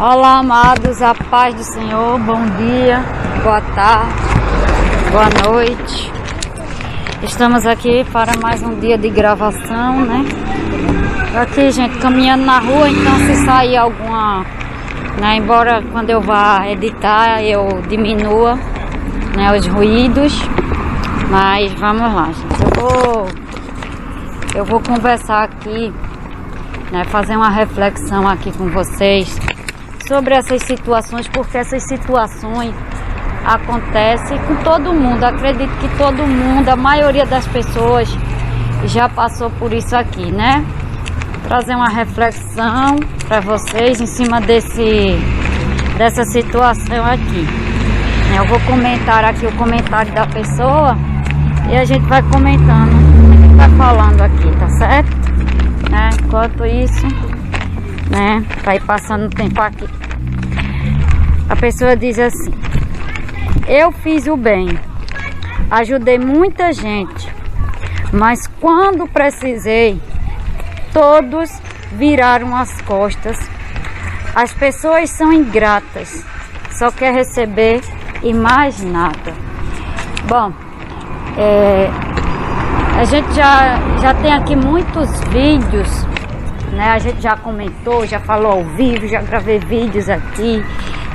Olá, amados, a paz do Senhor, bom dia, boa tarde, boa noite. Estamos aqui para mais um dia de gravação, né? Aqui, gente, caminhando na rua, então se sair alguma, né? Embora quando eu vá editar eu diminua, né, os ruídos, mas vamos lá, gente. Eu vou conversar aqui, né, fazer uma reflexão aqui com vocês sobre essas situações, porque essas situações acontecem com todo mundo. Acredito que todo mundo, a maioria das pessoas já passou por isso aqui, né? Trazer uma reflexão para vocês em cima dessa situação aqui. Eu vou comentar aqui o comentário da pessoa e a gente vai comentando o que a gente vai falando aqui, tá certo? Né? Enquanto isso, né, vai passando o tempo aqui. A pessoa diz assim: eu fiz o bem, ajudei muita gente, mas quando precisei, todos viraram as costas. As pessoas são ingratas, só quer receber e mais nada. Bom, a gente já tem aqui muitos vídeos, né? A gente já comentou, já falou ao vivo, já gravei vídeos aqui,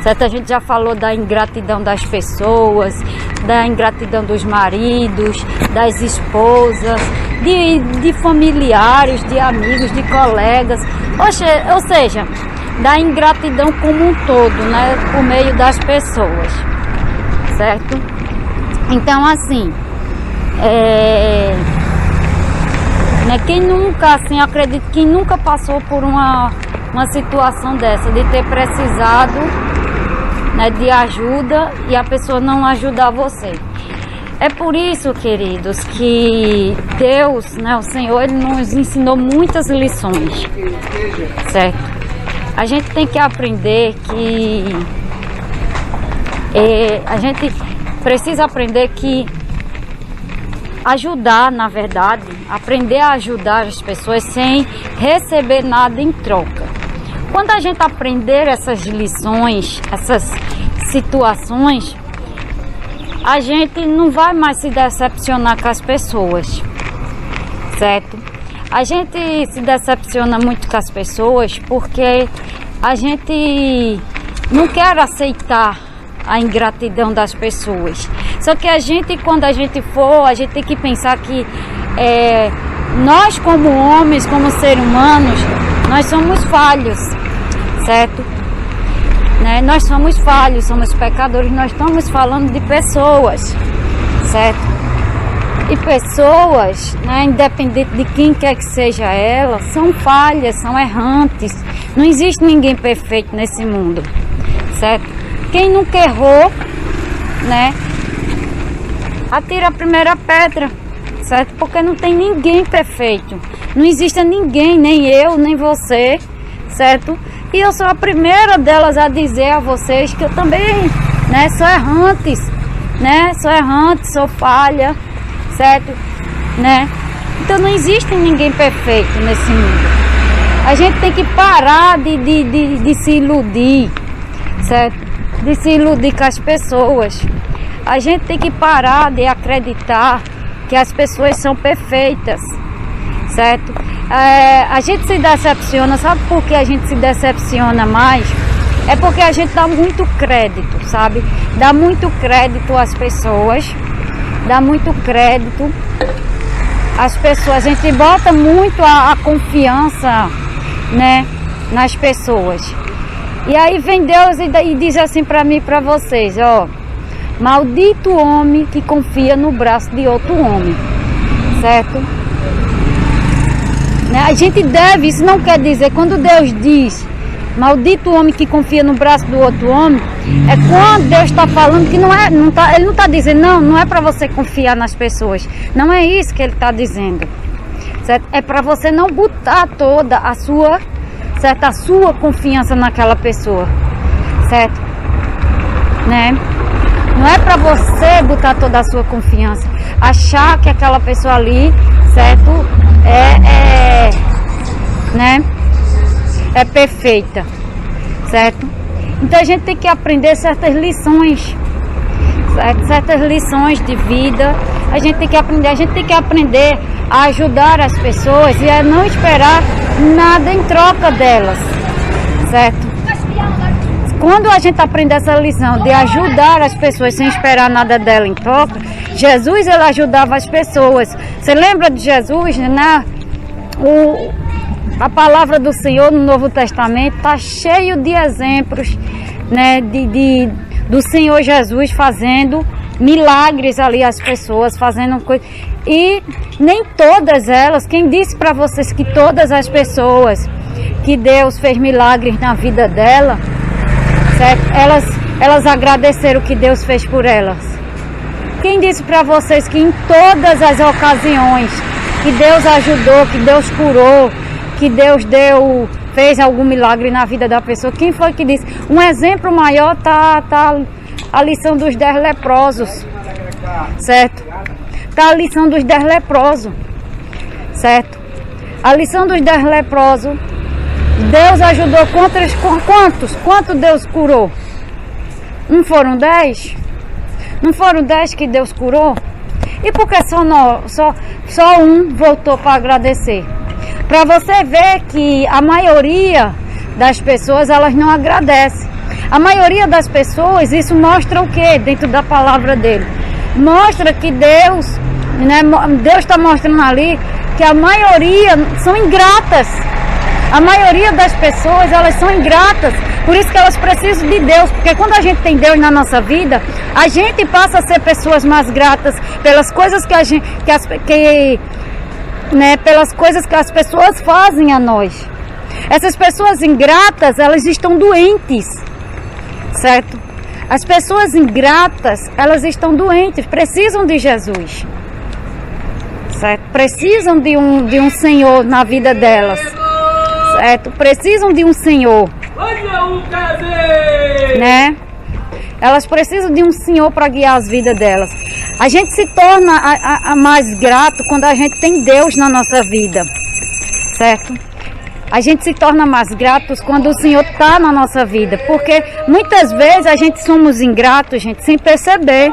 certo? A gente já falou da ingratidão das pessoas, da ingratidão dos maridos, das esposas, de familiares, de amigos, de colegas, ou seja, da ingratidão como um todo, né? Por meio das pessoas, certo? Então, assim, né, quem nunca, assim, acredito que nunca passou por uma situação dessa, de ter precisado, né, de ajuda e a pessoa não ajudar você. É por isso, queridos, que Deus, né, o Senhor, Ele nos ensinou muitas lições, certo? A gente tem que aprender que a gente precisa aprender que ajudar, na verdade, aprender a ajudar as pessoas sem receber nada em troca. Quando a gente aprender essas lições, essas situações, a gente não vai mais se decepcionar com as pessoas, certo? A gente se decepciona muito com as pessoas porque a gente não quer aceitar a ingratidão das pessoas. Só que a gente, quando a gente for, a gente tem que pensar que nós, como homens, como seres humanos, nós somos falhos, certo? Né? Nós somos falhos, somos pecadores, nós estamos falando de pessoas, certo? E pessoas, né, independente de quem quer que seja ela, são falhas, são errantes. Não existe ninguém perfeito nesse mundo, certo? Quem nunca errou, né, atira a primeira pedra, certo? Porque não tem ninguém perfeito. Não existe ninguém, nem eu, nem você, certo? E eu sou a primeira delas a dizer a vocês que eu também, né, sou errante, né? Sou errante, sou falha, certo? Né? Então não existe ninguém perfeito nesse mundo. A gente tem que parar de se iludir, certo? De se iludir com as pessoas. A gente tem que parar de acreditar que as pessoas são perfeitas, certo? A gente se decepciona, sabe por que a gente se decepciona mais? É porque a gente dá muito crédito, sabe? Dá muito crédito às pessoas, dá muito crédito às pessoas. A gente bota muito a confiança, né, nas pessoas. E aí vem Deus e diz assim para mim e para vocês, ó: maldito homem que confia no braço de outro homem, certo? Né? A gente deve, isso não quer dizer, quando Deus diz maldito homem que confia no braço do outro homem, é quando Deus está falando que Ele não está dizendo, não é para você confiar nas pessoas, não é isso que Ele está dizendo, certo? É para você não botar toda a sua, certo, a sua confiança naquela pessoa, certo? Né? Não é para você botar toda a sua confiança, achar que aquela pessoa ali, certo, né, é perfeita, certo? Então a gente tem que aprender certas lições, certas lições de vida. A gente tem que aprender a ajudar as pessoas e a não esperar nada em troca delas, certo? Quando a gente aprende essa lição de ajudar as pessoas sem esperar nada dela em troca, Jesus, ele ajudava as pessoas. Você lembra de Jesus, né? A palavra do Senhor no Novo Testamento está cheio de exemplos, né, do Senhor Jesus fazendo milagres ali às pessoas, fazendo coisas. E nem todas elas, quem disse para vocês que todas as pessoas que Deus fez milagres na vida dela, certo? Elas agradeceram o que Deus fez por elas? Quem disse para vocês que em todas as ocasiões que Deus ajudou, que Deus curou, que Deus fez algum milagre na vida da pessoa? Quem foi que disse? Um exemplo maior tá a lição dos 10 leprosos, certo? Tá a lição dos 10 leprosos, certo? A lição dos 10 leprosos, Deus ajudou quantos? Quanto Deus curou? Não foram 10? Não foram 10 que Deus curou? E por que só um voltou para agradecer? Para você ver que a maioria das pessoas, elas não agradecem. A maioria das pessoas, isso mostra o que dentro da palavra dele? Mostra que Deus, né, Deus está mostrando ali que a maioria são ingratas. A maioria das pessoas, elas são ingratas, por isso que elas precisam de Deus, porque quando a gente tem Deus na nossa vida, a gente passa a ser pessoas mais gratas pelas coisas pelas coisas que as pessoas fazem a nós. Essas pessoas ingratas, elas estão doentes, certo? As pessoas ingratas, elas estão doentes, precisam de Jesus, certo? Precisam de um Senhor na vida delas, certo? Precisam de um Senhor, né? Elas precisam de um Senhor para guiar as vidas delas. A gente se torna mais grato quando a gente tem Deus na nossa vida, certo? A gente se torna mais gratos quando o Senhor está na nossa vida, porque muitas vezes a gente somos ingratos, gente, sem perceber.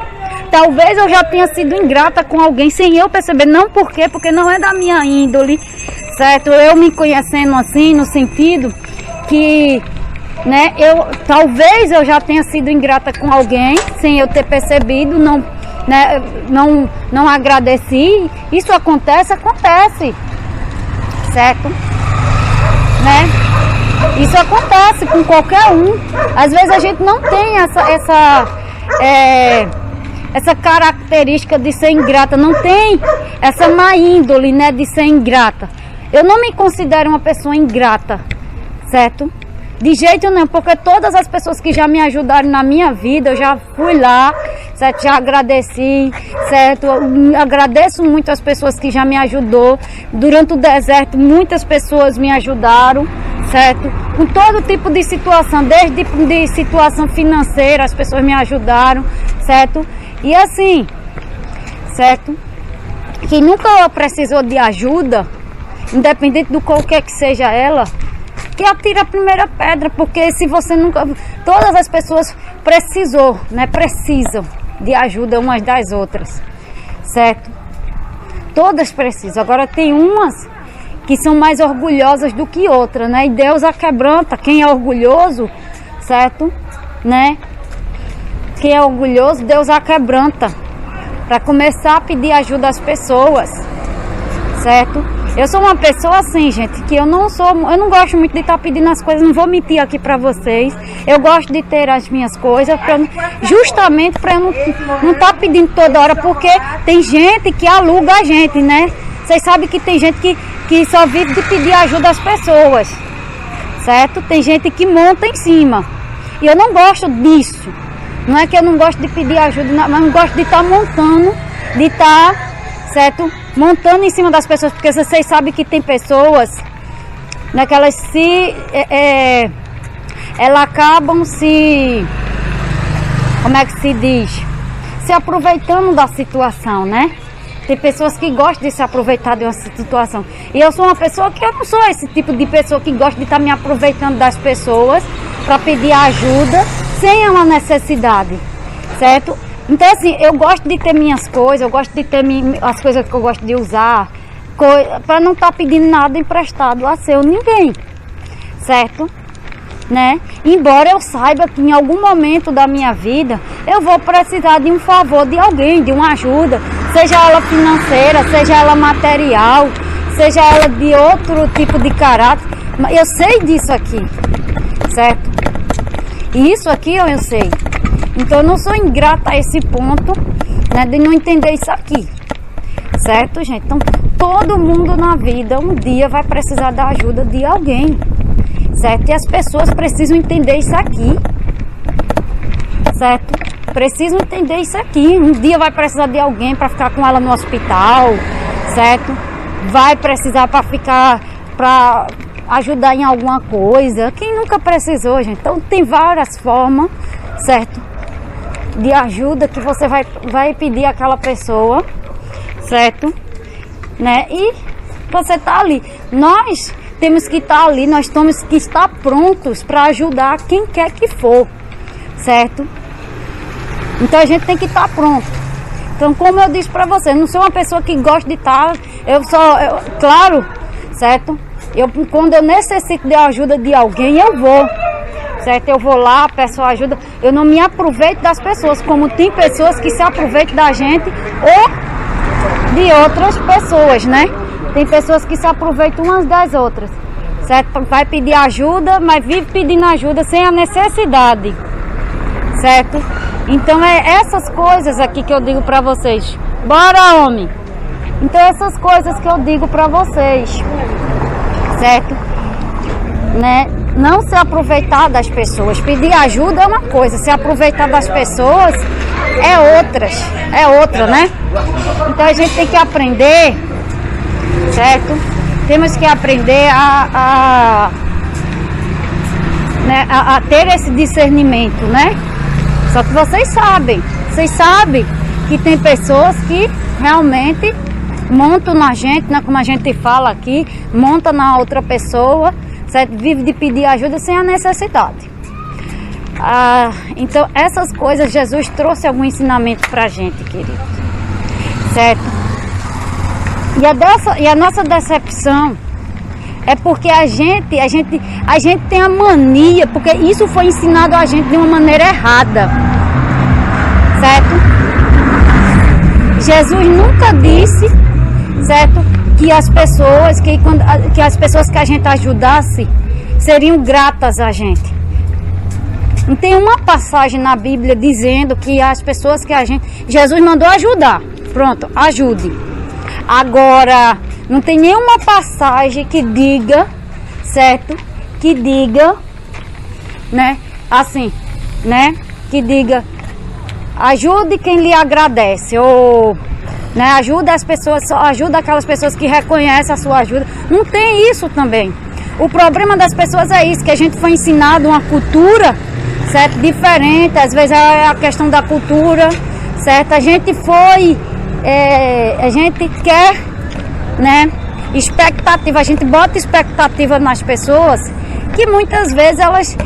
Talvez eu já tenha sido ingrata com alguém sem eu perceber, não porque não é da minha índole, certo? Eu me conhecendo assim, no sentido que, né, talvez eu já tenha sido ingrata com alguém sem eu ter percebido, não agradeci. Isso acontece, certo? Né? Isso acontece com qualquer um. Às vezes a gente não tem essa característica de ser ingrata, não tem essa má índole, né, de ser ingrata. Eu não me considero uma pessoa ingrata, certo? De jeito nenhum, porque todas as pessoas que já me ajudaram na minha vida, eu já fui lá, certo? Já agradeci, certo? Eu agradeço muito as pessoas que já me ajudou. Durante o deserto, muitas pessoas me ajudaram, certo? Com todo tipo de situação, desde de situação financeira, as pessoas me ajudaram, certo? E assim, certo? Quem nunca precisou de ajuda, independente do qualquer que seja ela, que atira a primeira pedra, porque se você nunca... Todas as pessoas precisam de ajuda umas das outras, certo? Todas precisam. Agora tem umas que são mais orgulhosas do que outras, né? E Deus a quebranta. Quem é orgulhoso, certo? Né? Quem é orgulhoso, Deus a quebranta. Para começar a pedir ajuda às pessoas, certo? Eu sou uma pessoa assim, gente, que eu não gosto muito de estar pedindo as coisas, não vou mentir aqui pra vocês. Eu gosto de ter as minhas coisas, justamente pra eu não estar pedindo toda hora, porque tem gente que aluga a gente, né? Vocês sabem que tem gente que só vive de pedir ajuda às pessoas, certo? Tem gente que monta em cima. E eu não gosto disso. Não é que eu não gosto de pedir ajuda, mas eu gosto de estar montando, de estar, certo? Montando em cima das pessoas, porque vocês sabem que tem pessoas, né, que elas elas acabam como é que se diz? Se aproveitando da situação, né? Tem pessoas que gostam de se aproveitar de uma situação. E eu sou uma pessoa que eu não sou esse tipo de pessoa que gosta de estar me aproveitando das pessoas para pedir ajuda sem uma necessidade, certo? Então assim, eu gosto de ter minhas coisas, eu gosto de ter as coisas que eu gosto de usar, para não estar pedindo nada emprestado a seu ninguém, certo? Né? Embora eu saiba que em algum momento da minha vida eu vou precisar de um favor de alguém, de uma ajuda, seja ela financeira, seja ela material, seja ela de outro tipo de caráter. Eu sei disso aqui, certo? E isso aqui eu sei. Então eu não sou ingrata a esse ponto, né, de não entender isso aqui, certo, gente? Então todo mundo na vida um dia vai precisar da ajuda de alguém, certo? E as pessoas precisam entender isso aqui, certo? Precisam entender isso aqui. Um dia vai precisar de alguém para ficar com ela no hospital, certo? Vai precisar para ajudar em alguma coisa. Quem nunca precisou, gente? Então tem várias formas, certo, de ajuda que você vai pedir àquela pessoa, certo? Né? E você tá ali. Nós temos que estar ali, nós temos que estar prontos para ajudar quem quer que for, certo? Então a gente tem que estar pronto. Então, como eu disse para você, não sou uma pessoa que gosta de estar, claro, certo? Quando eu necessito de ajuda de alguém, eu vou, certo? Eu vou lá, peço ajuda. Eu não me aproveito das pessoas, como tem pessoas que se aproveitam da gente ou de outras pessoas, né? Tem pessoas que se aproveitam umas das outras, certo? Vai pedir ajuda, mas vive pedindo ajuda sem a necessidade, certo? Então é essas coisas aqui que eu digo pra vocês. Bora, homem! Então essas coisas que eu digo pra vocês, certo? Né? Não se aproveitar das pessoas. Pedir ajuda é uma coisa, se aproveitar das pessoas é outra, né? Então a gente tem que aprender, certo? Temos que aprender a ter esse discernimento, né? Só que vocês sabem que tem pessoas que realmente montam na gente, né, como a gente fala aqui, monta na outra pessoa, certo? Vive de pedir ajuda sem a necessidade. Então essas coisas Jesus trouxe algum ensinamento pra gente, querido, certo? E a nossa decepção é porque a gente tem a mania, porque isso foi ensinado a gente de uma maneira errada, certo? Jesus nunca disse, certo, que as pessoas que a gente ajudasse seriam gratas a gente. Não tem uma passagem na Bíblia dizendo que as pessoas que Jesus mandou ajudar. Pronto, ajude. Agora, não tem nenhuma passagem que diga, certo? Que diga, né? Assim, né? Que diga, ajude quem lhe agradece. Ou, né? Ajuda as pessoas, só ajuda aquelas pessoas que reconhecem a sua ajuda. Não tem isso também. O problema das pessoas é isso, que a gente foi ensinado uma cultura, certo? Diferente. Às vezes é a questão da cultura, certo? A gente quer, né? Expectativa, a gente bota expectativa nas pessoas que muitas vezes elas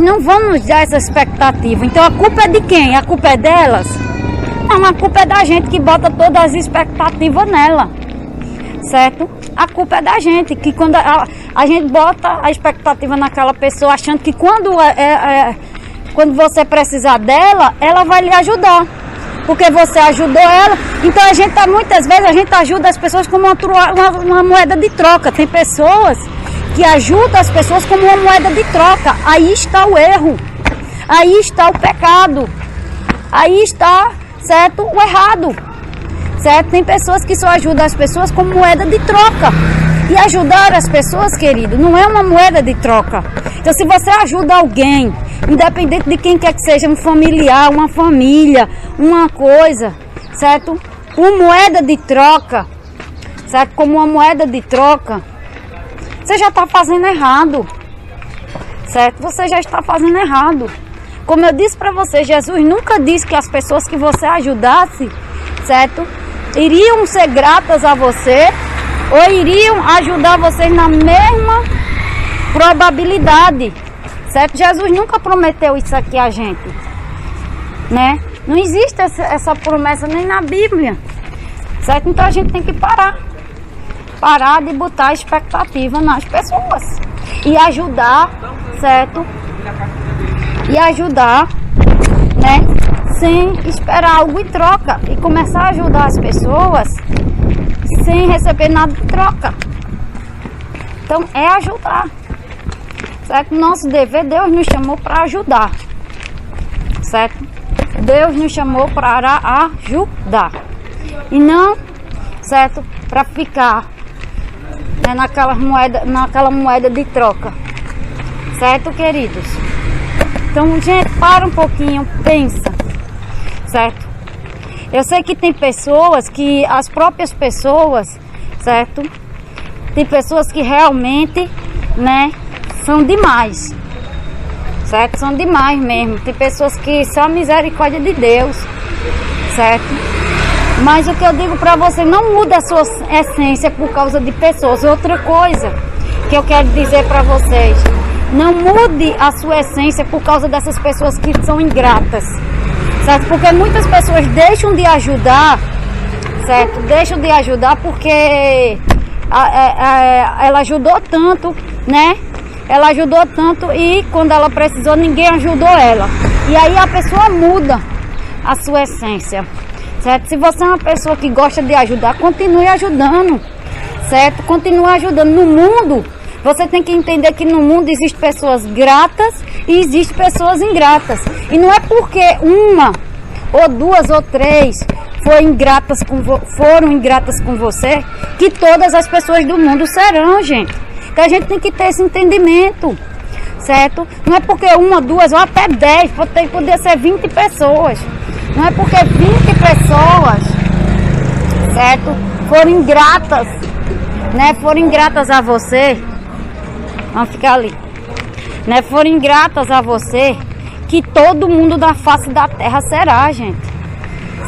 não vão nos dar essa expectativa. Então a culpa é de quem? A culpa é delas? Não, a culpa é da gente que bota todas as expectativas nela, certo? A culpa é da gente, que quando a gente bota a expectativa naquela pessoa, achando que quando você precisar dela, ela vai lhe ajudar. Porque você ajudou ela. Então muitas vezes a gente ajuda as pessoas como uma moeda de troca. Tem pessoas que ajudam as pessoas como uma moeda de troca. Aí está o erro. Aí está o pecado. Aí está, certo, o errado. Certo? Tem pessoas que só ajudam as pessoas como moeda de troca. E ajudar as pessoas, querido, não é uma moeda de troca. Então se você ajuda alguém, independente de quem quer que seja, um familiar, uma família, uma coisa, certo? Uma moeda de troca, certo? Como uma moeda de troca, você já está fazendo errado, certo? Você já está fazendo errado. Como eu disse para você, Jesus nunca disse que as pessoas que você ajudasse, certo? iriam ser gratas a você ou iriam ajudar vocês na mesma probabilidade, certo? Jesus nunca prometeu isso aqui a gente, né? Não existe essa promessa nem na Bíblia, certo? Então a gente tem que parar de botar expectativa nas pessoas e ajudar, certo? E ajudar, né? Sem esperar algo em troca e começar a ajudar as pessoas sem receber nada em troca. Então é ajudar, certo? Nosso dever, Deus nos chamou para ajudar, certo? Deus nos chamou para ajudar e não, certo? Para ficar, né, naquela moeda de troca, certo, queridos? Então, gente, para um pouquinho, pensa, certo? Eu sei que tem pessoas que, as próprias pessoas, certo? Tem pessoas que realmente, né, são demais, certo? São demais mesmo. Tem pessoas que são a misericórdia de Deus, certo? Mas o que eu digo para você, não muda a sua essência por causa de pessoas. Outra coisa que eu quero dizer para vocês, não mude a sua essência por causa dessas pessoas que são ingratas, certo? Porque muitas pessoas deixam de ajudar, certo? Deixam de ajudar porque ela ajudou tanto, né? Ela ajudou tanto e quando ela precisou ninguém ajudou ela. E aí a pessoa muda a sua essência, certo? Se você é uma pessoa que gosta de ajudar, continue ajudando, certo? Continue ajudando. No mundo, você tem que entender que no mundo existem pessoas gratas e existem pessoas ingratas. E não é porque uma, ou duas, ou três foram ingratas com você, que todas as pessoas do mundo serão, gente. Então a gente tem que ter esse entendimento, certo? Não é porque uma, duas ou até 10, poder ser 20 pessoas. Não é porque 20 pessoas, certo, foram ingratas, né? Foram ingratas a você. Vamos ficar ali, né? Foram ingratas a você, que todo mundo da face da terra será, gente,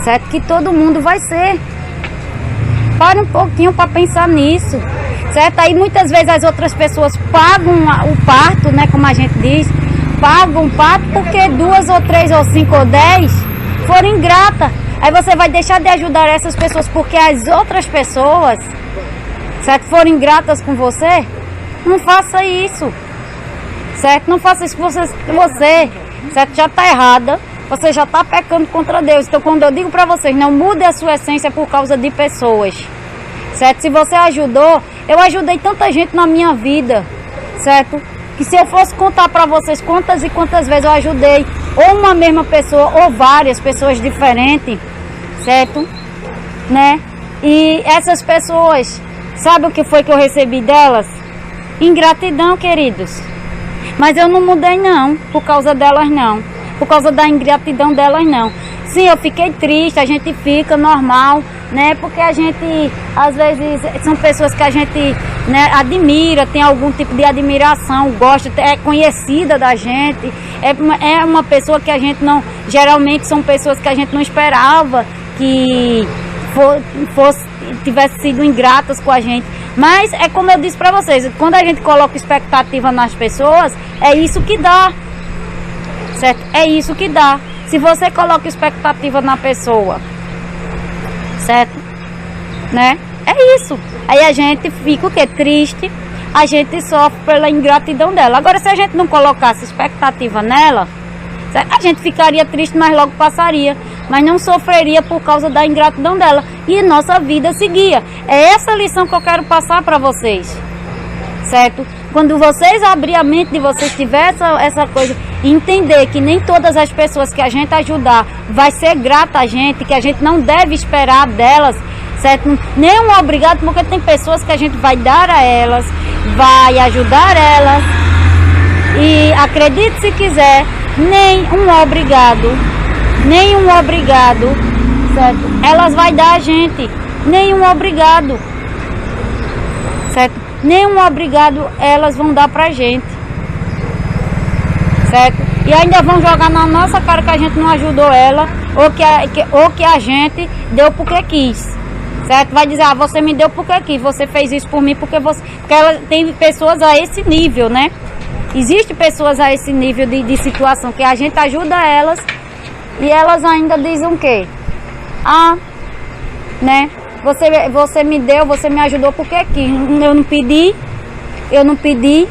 certo? Que todo mundo vai ser. Pare um pouquinho para pensar nisso, certo? Aí muitas vezes as outras pessoas pagam o parto, né? Como a gente diz, pagam o parto porque 2 ou 3 ou 5 ou 10 foram ingratas. Aí você vai deixar de ajudar essas pessoas porque as outras pessoas, certo, foram ingratas com você. Não faça isso, certo? Não faça isso, você, certo, já está errada, você já está pecando contra Deus. Então quando eu digo para vocês, não mude a sua essência por causa de pessoas, certo? Se você ajudou, eu ajudei tanta gente na minha vida, certo? Que se eu fosse contar para vocês quantas e quantas vezes eu ajudei, ou uma mesma pessoa, ou várias pessoas diferentes, certo? Né? E essas pessoas, sabe o que foi que eu recebi delas? Ingratidão, queridos. Mas eu não mudei não, por causa delas não. Por causa da ingratidão delas não. Sim, eu fiquei triste, a gente fica normal, né? Porque a gente, às vezes, são pessoas que a gente, né, admira, tem algum tipo de admiração, gosta, é conhecida da gente. É uma pessoa que a gente não... Geralmente são pessoas que a gente não esperava que tivesse sido ingratas com a gente. Mas é como eu disse para vocês, quando a gente coloca expectativa nas pessoas, é isso que dá, certo? É isso que dá. Se você coloca expectativa na pessoa, certo? Né? É isso. Aí a gente fica o quê? Triste, a gente sofre pela ingratidão dela. Agora, se a gente não colocasse expectativa nela, certo? A gente ficaria triste, mas logo passaria. Mas não sofreria por causa da ingratidão dela. E nossa vida seguia. É essa lição que eu quero passar para vocês, certo? Quando vocês abrirem a mente de vocês, tiver essa coisa, e entender que nem todas as pessoas que a gente ajudar vai ser grata a gente, que a gente não deve esperar delas, certo? Nem um obrigado, porque tem pessoas que a gente vai dar a elas, vai ajudar elas, e acredite se quiser, nem um obrigado, certo? Elas vai dar a gente, nenhum obrigado, certo? Nenhum obrigado elas vão dar pra gente, certo? E ainda vão jogar na nossa cara que a gente não ajudou ela, ou que a gente deu porque quis, certo? Vai dizer, você me deu porque aqui, você fez isso por mim porque ela tem pessoas a esse nível, né? Existem pessoas a esse nível de situação que a gente ajuda elas e elas ainda dizem o quê? Né? Você me deu, você me ajudou porque aqui, eu não pedi,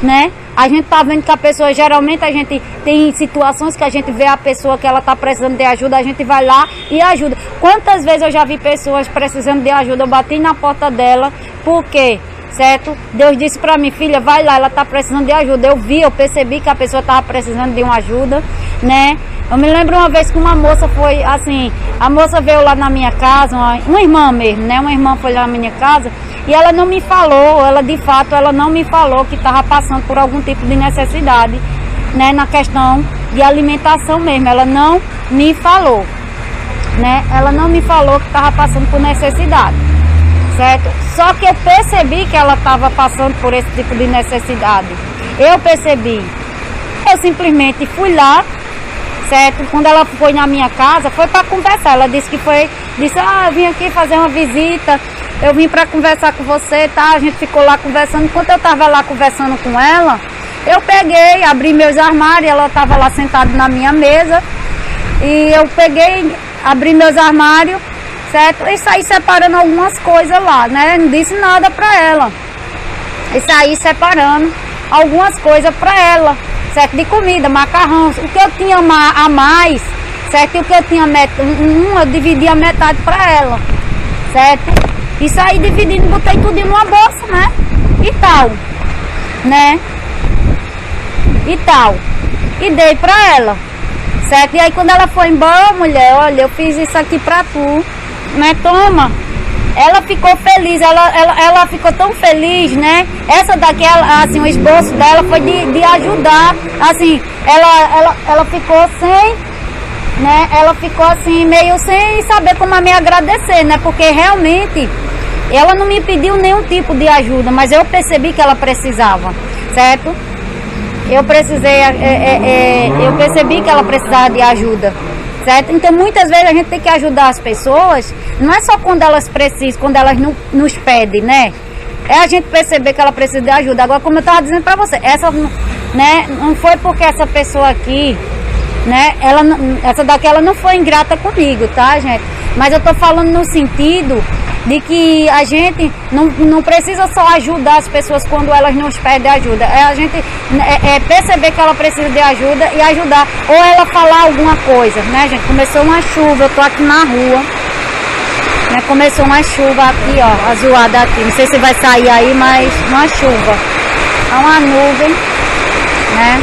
né? A gente tá vendo que a pessoa, geralmente a gente tem situações que a gente vê a pessoa que ela tá precisando de ajuda, a gente vai lá e ajuda. Quantas vezes eu já vi pessoas precisando de ajuda, eu bati na porta dela, por quê? Certo? Deus disse pra mim, filha, vai lá, ela tá precisando de ajuda. Eu percebi que a pessoa tava precisando de uma ajuda, né? Eu me lembro uma vez que uma moça foi, assim, a moça veio lá na minha casa, uma irmã mesmo, né? Uma irmã foi lá na minha casa e ela não me falou, ela não me falou que tava passando por algum tipo de necessidade, né? Na questão de alimentação mesmo, ela não me falou, né? Ela não me falou que tava passando por necessidade. Certo? Só que eu percebi que ela estava passando por esse tipo de necessidade. Eu percebi. Eu simplesmente fui lá, certo? Quando ela foi na minha casa, foi para conversar. Ela disse, eu vim aqui fazer uma visita, eu vim para conversar com você, tá? A gente ficou lá conversando. Enquanto eu estava lá conversando com ela, eu peguei, abri meus armários, ela estava lá sentada na minha mesa, e eu peguei, abri meus armários, certo? E saí separando algumas coisas lá, né? Não disse nada pra ela. E saí separando algumas coisas pra ela, certo? De comida, macarrão. O que eu tinha a mais, certo? E o que eu tinha eu dividi a metade pra ela, certo? E saí dividindo, botei tudo em uma bolsa, né? E tal, né? E tal. E dei pra ela, certo? E aí quando ela foi embora, mulher, olha, eu fiz isso aqui pra tu, né? Toma. Ela ficou feliz, ela ficou tão feliz, né? Essa daqui, assim, o esboço dela foi de ajudar, assim, ela ficou sem, né? Ela ficou assim, meio sem saber como me agradecer, né? Porque realmente ela não me pediu nenhum tipo de ajuda, mas eu percebi que ela precisava, certo? Eu percebi que ela precisava de ajuda, certo? Então muitas vezes a gente tem que ajudar as pessoas, não é só quando elas precisam, quando elas nos pedem, né? É a gente perceber que ela precisa de ajuda. Agora, como eu estava dizendo para você, né, não foi porque essa pessoa aqui, né, essa daqui ela não foi ingrata comigo, tá, gente? Mas eu tô falando no sentido de que a gente não precisa só ajudar as pessoas quando elas nos pedem ajuda. É a gente perceber que ela precisa de ajuda e ajudar. Ou ela falar alguma coisa, né, gente? Começou uma chuva, eu tô aqui na rua, né? Começou uma chuva aqui, ó, azulada aqui. Não sei se vai sair aí, mas uma chuva. É uma nuvem, né?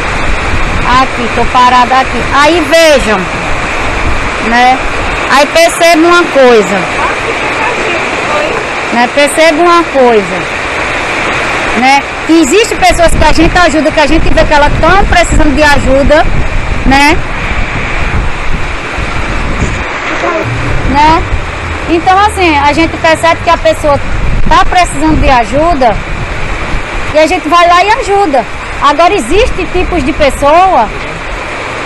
Aqui, tô parada aqui. Aí vejam, né? Aí perceba uma coisa. Né? Perceba uma coisa, né? Que existem pessoas que a gente ajuda, que a gente vê que elas estão precisando de ajuda, né? Então assim, a gente percebe que a pessoa está precisando de ajuda e a gente vai lá e ajuda. Agora existem tipos de pessoa,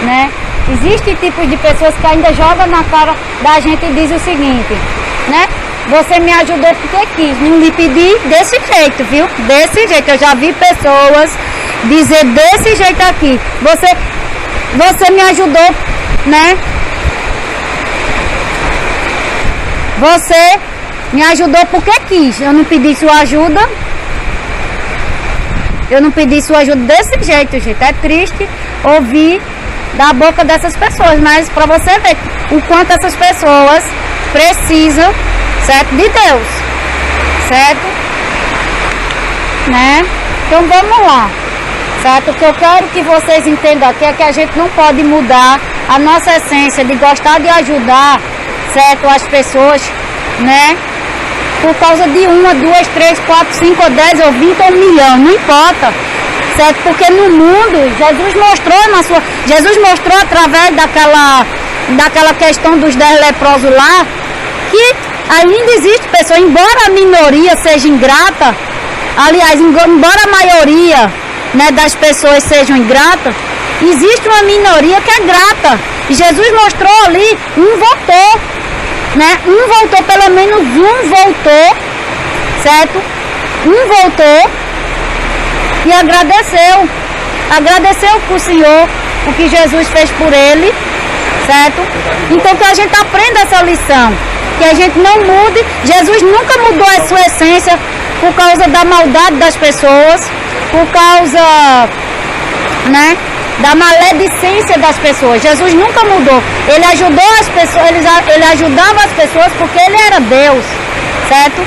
né? Existem tipos de pessoas que ainda jogam na cara da gente e diz o seguinte, né? Você me ajudou porque quis, não lhe pedi desse jeito, viu? Desse jeito, eu já vi pessoas dizer desse jeito aqui. Você me ajudou, né? Você me ajudou porque quis. Eu não pedi sua ajuda. Eu não pedi sua ajuda desse jeito, gente. É triste ouvir da boca dessas pessoas, mas para você ver o quanto essas pessoas precisam, certo? De Deus, certo? Né? Então vamos lá, certo? O que eu quero que vocês entendam aqui é que a gente não pode mudar a nossa essência de gostar de ajudar, certo? As pessoas, né? Por causa de 1, 2, 3, 4, 5, 10 ou 20 ou 1 milhão, não importa, certo? Porque no mundo, Jesus mostrou através daquela questão dos 10 leprosos lá, que ainda existe pessoa, embora a minoria seja ingrata, aliás, embora a maioria, né, das pessoas sejam ingratas, existe uma minoria que é grata. E Jesus mostrou ali, um votou, né? Pelo menos um voltou, certo? Um voltou e agradeceu pro Senhor o que Jesus fez por ele, certo? Então que a gente aprenda essa lição, que a gente não mude. Jesus nunca mudou a sua essência por causa da maldade das pessoas, por causa, né, da maledicência das pessoas. Jesus nunca mudou. Ele ajudou as pessoas, ele ajudava as pessoas porque ele era Deus, certo?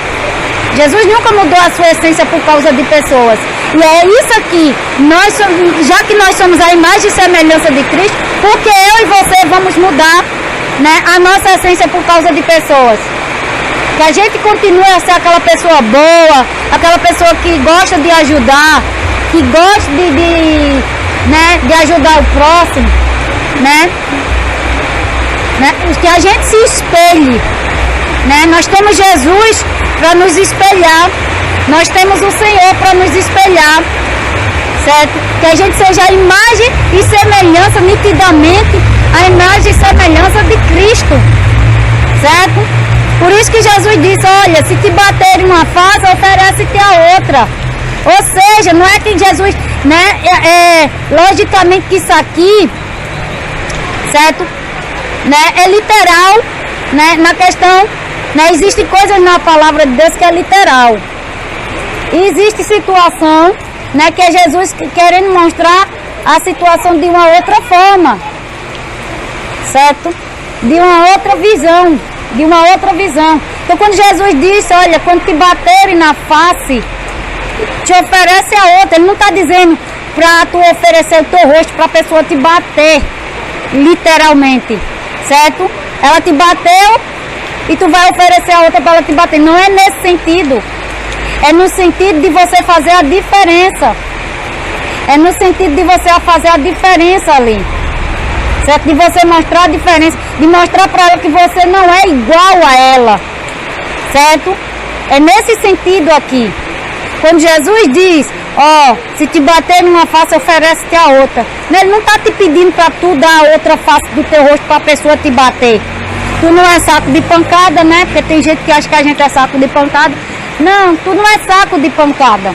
Jesus nunca mudou a sua essência por causa de pessoas. E é isso aqui, já que nós somos a imagem e semelhança de Cristo, porque eu e você vamos mudar, né, a nossa essência por causa de pessoas. Que a gente continue a ser aquela pessoa boa, aquela pessoa que gosta de ajudar, que gosta de ajudar o próximo, né? Que a gente se espelhe, né? Nós temos Jesus para nos espelhar, nós temos o Senhor para nos espelhar, certo? Que a gente seja a imagem e semelhança, nitidamente a imagem e semelhança de Cristo, certo? Por isso que Jesus disse, olha, se te baterem uma face, oferece-te a outra. Ou seja, não é que Jesus, né, logicamente que isso aqui, certo, né, é literal, né, na questão, né, existem coisas na palavra de Deus que é literal. E existe situação, né, que é Jesus querendo mostrar a situação de uma outra forma, certo? De uma outra visão. Então quando Jesus disse, olha, quando te baterem na face, te oferece a outra. Ele não está dizendo para tu oferecer o teu rosto para a pessoa te bater, literalmente, certo? Ela te bateu e tu vai oferecer a outra para ela te bater. Não é nesse sentido. É no sentido de você fazer a diferença. É no sentido de você fazer a diferença ali. Certo? De você mostrar a diferença, de mostrar para ela que você não é igual a ela, certo? É nesse sentido aqui. Quando Jesus diz, ó, se te bater numa face, oferece-te a outra. Ele não está te pedindo para tu dar a outra face do teu rosto para a pessoa te bater. Tu não é saco de pancada, né? Porque tem gente que acha que a gente é saco de pancada. Não, tu não é saco de pancada,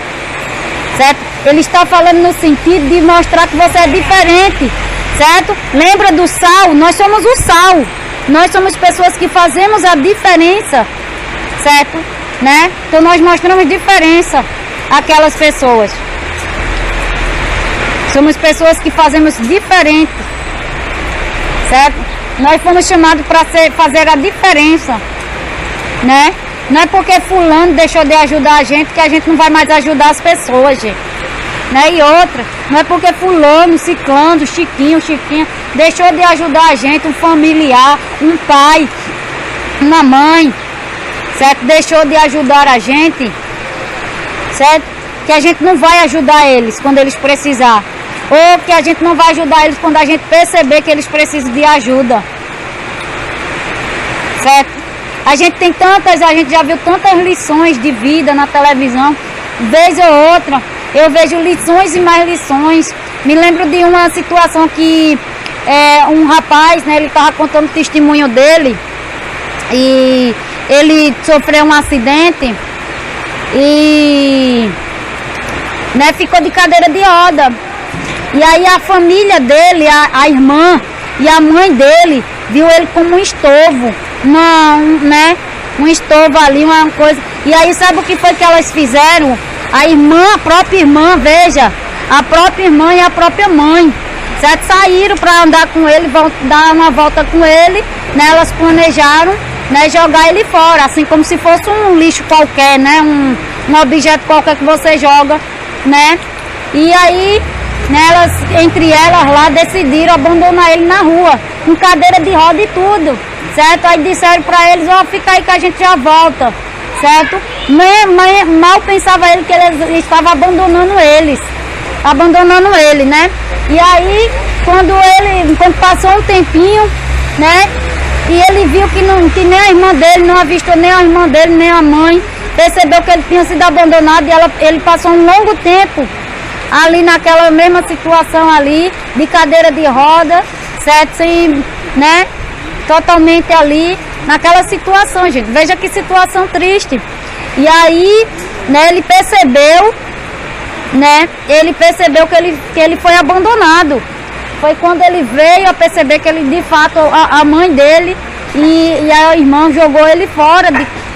certo? Ele está falando no sentido de mostrar que você é diferente. Certo? Lembra do sal? Nós somos o sal. Nós somos pessoas que fazemos a diferença. Certo? Né? Então nós mostramos diferença àquelas pessoas. Somos pessoas que fazemos diferente. Certo? Nós fomos chamados para fazer a diferença. Né? Não é porque fulano deixou de ajudar a gente que a gente não vai mais ajudar as pessoas, gente. Né? E outra, não é porque fulano, ciclano, chiquinha, deixou de ajudar a gente, um familiar, um pai, uma mãe, certo? Deixou de ajudar a gente, certo? Que a gente não vai ajudar eles quando eles precisar. Ou que a gente não vai ajudar eles quando a gente perceber que eles precisam de ajuda. Certo? A gente já viu tantas lições de vida na televisão, vez ou outra. Eu vejo lições e mais lições. Me lembro de uma situação que um rapaz, né, ele estava contando o testemunho dele e ele sofreu um acidente e, né, ficou de cadeira de roda. E aí a família dele, a irmã e a mãe dele, viu ele como um estorvo, um estorvo ali, uma coisa. E aí sabe o que foi que elas fizeram? A própria irmã, veja, a própria irmã e a própria mãe, certo? Saíram para andar com ele, vão dar uma volta com ele, né? Elas planejaram, né, jogar ele fora, assim como se fosse um lixo qualquer, né? Um objeto qualquer que você joga, né? E aí, né, entre elas lá decidiram abandonar ele na rua, com cadeira de roda e tudo, certo? Aí disseram para eles, ó, fica aí que a gente já volta. Certo? Mal pensava ele que ele estava abandonando ele, né? E aí, quando passou um tempinho, né? E ele viu que nem a irmã dele, não avistou nem a irmã dele, nem a mãe, percebeu que ele tinha sido abandonado e ele passou um longo tempo ali naquela mesma situação ali, de cadeira de roda, certo? Sem, né? totalmente ali naquela situação, gente. Veja que situação triste. E aí, né, ele percebeu, né, que ele foi abandonado. Foi quando ele veio a perceber que ele, de fato, a mãe dele e a irmã jogou ele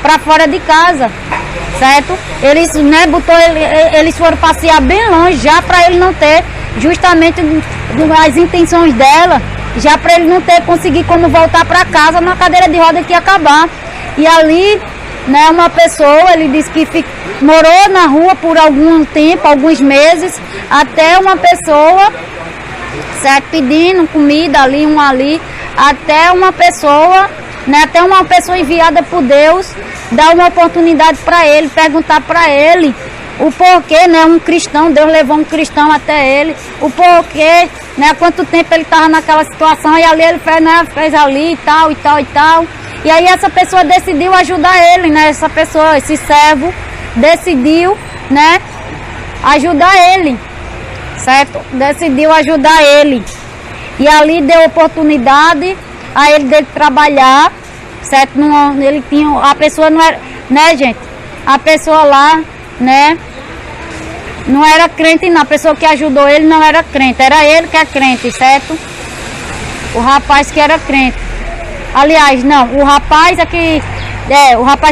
para fora de casa, certo? Eles, né, eles foram passear bem longe já para ele não ter justamente as intenções dela, já para ele não conseguir como voltar para casa na cadeira de roda que ia acabar. E ali, né, uma pessoa, ele disse que morou na rua por algum tempo, alguns meses, até uma pessoa, certo, pedindo comida ali, até uma pessoa, né, até uma pessoa enviada por Deus, dar uma oportunidade para ele, perguntar para ele o porquê, né, um cristão, Deus levou um cristão até ele, o porquê, né, há quanto tempo ele estava naquela situação, e ali ele fez, né, fez ali e tal, e tal, e tal. E aí essa pessoa decidiu ajudar ele, né, essa pessoa, esse servo, decidiu, né, ajudar ele, certo? Decidiu ajudar ele. E ali deu oportunidade a ele dele trabalhar, certo? Ele tinha, a pessoa não era, né, gente? A pessoa lá, né, não era crente não, a pessoa que ajudou ele não era crente, era ele que é crente, certo? O rapaz que era crente. Aliás, não, o rapaz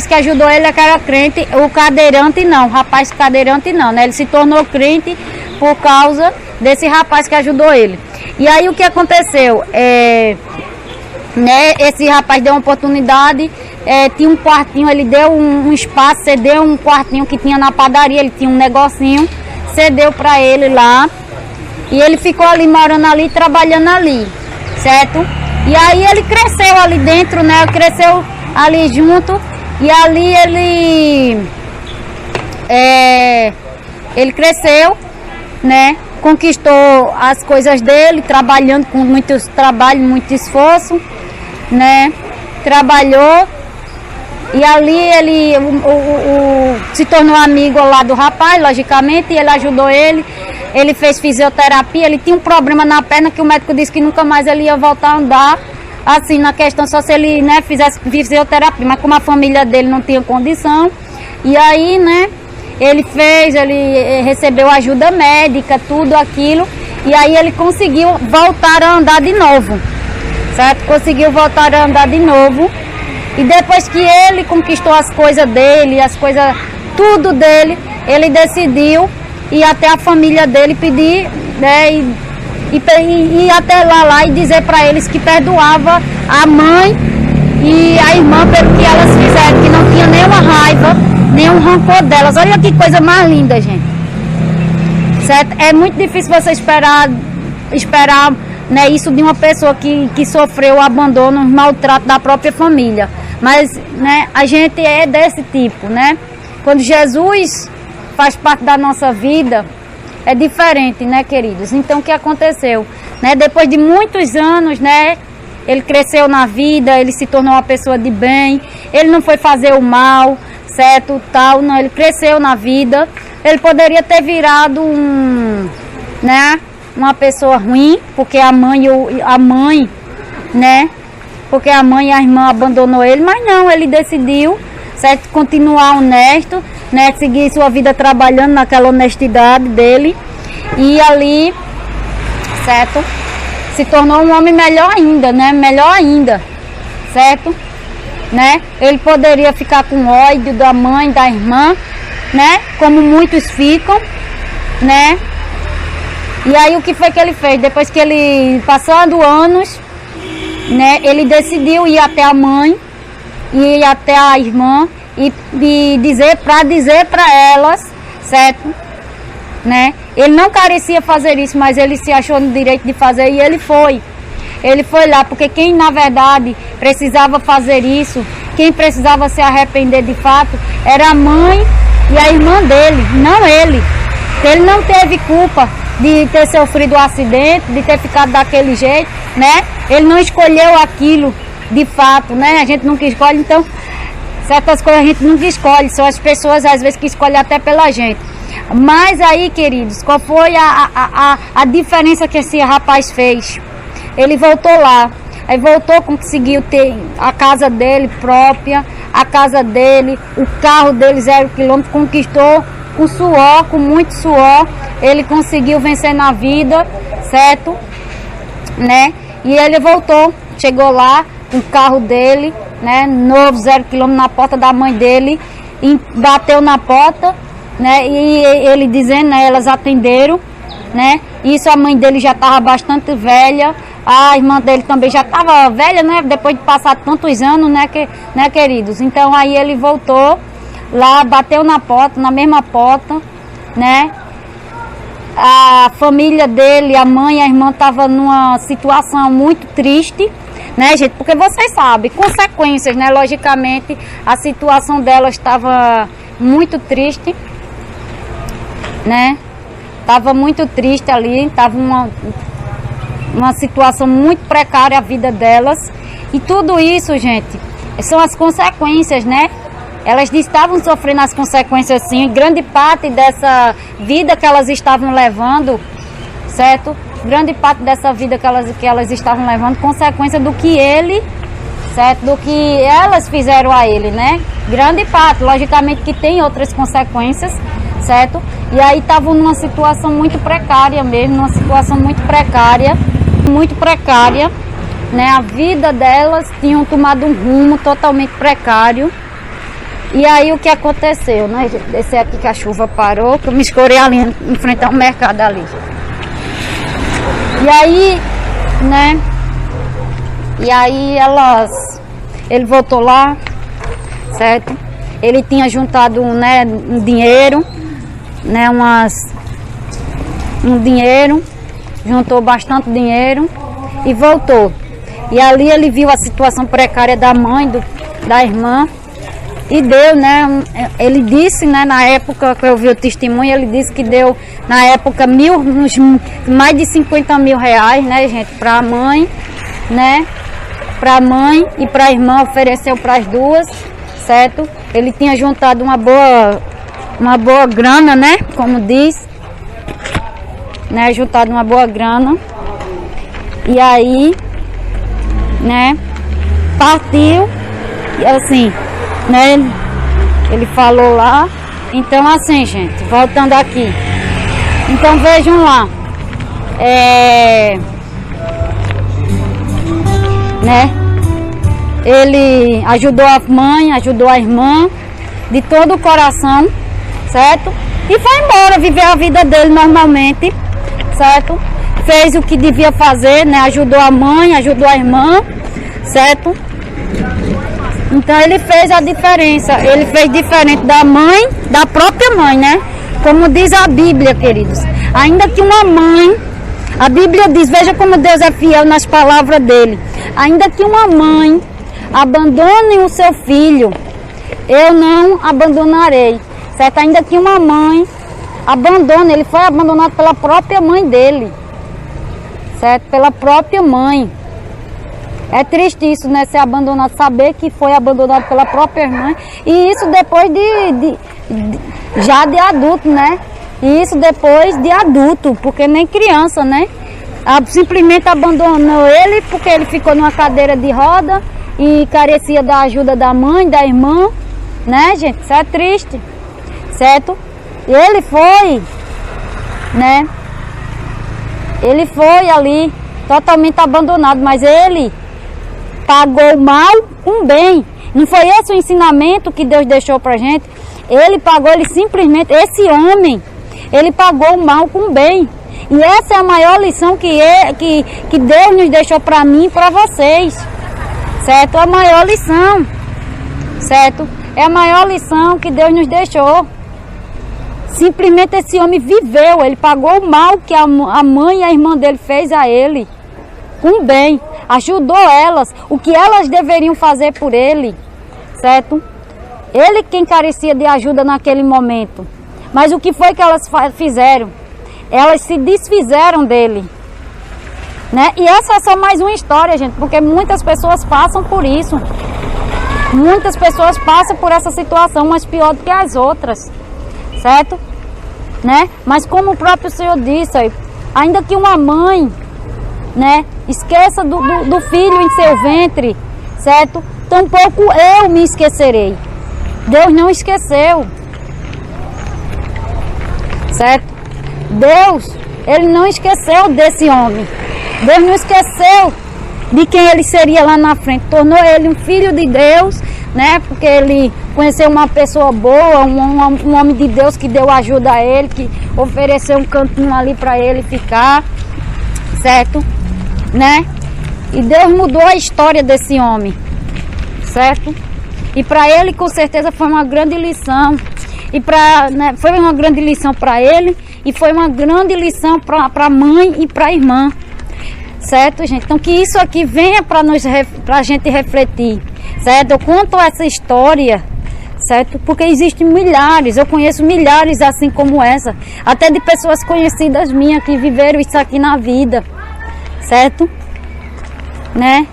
que ajudou ele é que era crente, o cadeirante não, o rapaz cadeirante não, né? Ele se tornou crente por causa desse rapaz que ajudou ele. E aí o que aconteceu? Né, esse rapaz deu uma oportunidade, tinha um quartinho, ele deu um espaço, cedeu um quartinho que tinha na padaria, ele tinha um negocinho, cedeu para ele lá, e ele ficou ali morando ali, trabalhando ali, certo? E aí ele cresceu ali dentro, né, cresceu ali junto, e ali ele cresceu, né, conquistou as coisas dele, trabalhando com muito trabalho, muito esforço, né, trabalhou, e ali ele se tornou amigo lá do rapaz, logicamente, e ele ajudou ele fez fisioterapia, ele tinha um problema na perna que o médico disse que nunca mais ele ia voltar a andar, assim, na questão só se ele, né, fizesse fisioterapia, mas como a família dele não tinha condição, e aí, né, ele recebeu ajuda médica, tudo aquilo, e aí ele conseguiu voltar a andar de novo, certo? Conseguiu voltar a andar de novo, e depois que ele conquistou as coisas dele, tudo dele, ele decidiu ir até a família dele pedir, né, e até lá e dizer para eles que perdoava a mãe e a irmã pelo que elas fizeram, que não tinha nenhuma raiva, nenhum rancor delas. Olha que coisa mais linda, gente. Certo? É muito difícil você esperar, né, isso de uma pessoa que sofreu o abandono, o maltrato da própria família. Mas, né, a gente é desse tipo, né? Quando Jesus faz parte da nossa vida, é diferente, né, queridos? Então, o que aconteceu? Né, depois de muitos anos, né, ele cresceu na vida, ele se tornou uma pessoa de bem, ele não foi fazer o mal, certo, tal, não, ele cresceu na vida. Ele poderia ter virado uma pessoa ruim, porque a mãe, né, porque a mãe e a irmã abandonou ele, mas não, ele decidiu, certo, continuar honesto, né, seguir sua vida trabalhando naquela honestidade dele, e ali, certo, se tornou um homem melhor ainda, certo, né, ele poderia ficar com ódio da mãe, da irmã, né, como muitos ficam, né, e aí o que foi que ele fez? Depois que ele, passando anos, né, ele decidiu ir até a mãe, ir até a irmã, e dizer para elas, certo, né? Ele não carecia fazer isso, mas ele se achou no direito de fazer, e ele foi lá, porque quem na verdade precisava fazer isso, quem precisava se arrepender de fato, era a mãe e a irmã dele, não ele. Ele não teve culpa de ter sofrido um acidente, de ter ficado daquele jeito, né? Ele não escolheu aquilo de fato, né? A gente nunca escolhe, então certas coisas a gente nunca escolhe, são as pessoas às vezes que escolhem até pela gente. Mas aí, queridos, qual foi a diferença que esse rapaz fez? Ele voltou lá. Aí voltou, conseguiu ter a casa dele própria, a casa dele, o carro dele 0 km, conquistou com suor, com muito suor. Ele conseguiu vencer na vida, certo? Né? E ele voltou, chegou lá com o carro dele, né? Novo, 0 km, na porta da mãe dele, e bateu na porta, né? E ele dizendo, né? Elas atenderam, né? Isso, a mãe dele já estava bastante velha, a irmã dele também já estava velha, né? Depois de passar tantos anos, né, queridos? Então aí ele voltou lá, bateu na porta, na mesma porta, né? A família dele, a mãe e a irmã estavam numa situação muito triste, né, gente? Porque vocês sabem, consequências, né? Logicamente, a situação dela estava muito triste, né? Estava muito triste ali, estava uma situação muito precária a vida delas. E tudo isso, gente, são as consequências, né? Elas estavam sofrendo as consequências, sim. Grande parte dessa vida que elas estavam levando, certo? Grande parte dessa vida que elas estavam levando, consequência do que ele, certo? Do que elas fizeram a ele, né? Grande parte, logicamente que tem outras consequências, certo? E aí estavam numa situação muito precária mesmo, numa situação muito precária, né? A vida delas tinham tomado um rumo totalmente precário. E aí o que aconteceu, né? Esse aqui que a chuva parou, que eu me escorei ali em frente ao mercado ali. E aí, né? E aí ele voltou lá, certo? Ele tinha juntado, né, um dinheiro, né? Um dinheiro, juntou bastante dinheiro e voltou. E ali ele viu a situação precária da mãe, da irmã. E deu, né? Ele disse, né? Na época que eu vi o testemunho, ele disse que deu, na época, mais de 50 mil reais, né, gente? Para a mãe, né? Para a mãe e para a irmã, ofereceu para as duas, certo? Ele tinha juntado uma boa grana, né? Como diz, né? Juntado uma boa grana. E aí, né? Partiu, e assim, né? Ele falou lá. Então assim, gente, voltando aqui, então vejam lá, né? Ele ajudou a mãe, ajudou a irmã de todo o coração, certo? E foi embora viver a vida dele normalmente, certo? Fez o que devia fazer, né? Ajudou a mãe, ajudou a irmã, certo? Então ele fez a diferença, ele fez diferente da mãe, da própria mãe, né? Como diz a Bíblia, queridos. Ainda que uma mãe, a Bíblia diz, veja como Deus é fiel nas palavras dele. Ainda que uma mãe abandone o seu filho, eu não abandonarei, certo? Ainda que uma mãe abandone, ele foi abandonado pela própria mãe dele, certo? Pela própria mãe. É triste isso, né? Ser abandonado, saber que foi abandonado pela própria mãe. E isso depois já de adulto, né? E isso depois de adulto, porque nem criança, né? Simplesmente abandonou ele porque ele ficou numa cadeira de roda e carecia da ajuda da mãe, da irmã, né, gente? Isso é triste, certo? E ele foi, né? Ele foi ali totalmente abandonado, mas ele pagou mal com bem. Não foi esse o ensinamento que Deus deixou pra gente? Ele pagou, ele simplesmente, esse homem, ele pagou o mal com bem. E essa é a maior lição que Deus nos deixou para mim e para vocês, certo? A maior lição, certo? É a maior lição que Deus nos deixou. Simplesmente esse homem viveu, ele pagou o mal que a mãe e a irmã dele fez a ele, com bem. Ajudou elas, o que elas deveriam fazer por ele, certo? Ele quem carecia de ajuda naquele momento. Mas o que foi que elas fizeram? Elas se desfizeram dele, né? E essa é só mais uma história, gente, porque muitas pessoas passam por isso. Muitas pessoas passam por essa situação, mas pior do que as outras, certo? Né? Mas como o próprio Senhor disse, ainda que uma mãe, né, Esqueça do filho em seu ventre, certo? Tampouco eu me esquecerei. Deus não esqueceu, certo? Deus, Ele não esqueceu desse homem. Deus não esqueceu de quem ele seria lá na frente. Tornou ele um filho de Deus, né? Porque ele conheceu uma pessoa boa, um homem de Deus que deu ajuda a ele, que ofereceu um cantinho ali para ele ficar, certo? Né? E Deus mudou a história desse homem, certo? E para ele, com certeza, foi uma grande lição. E né, foi uma grande lição para ele e foi uma grande lição para a mãe e para a irmã, certo, gente? Então, que isso aqui venha para a gente refletir, certo? Eu conto essa história, certo? Porque existem milhares, eu conheço milhares assim como essa, até de pessoas conhecidas minhas que viveram isso aqui na vida, certo? Né?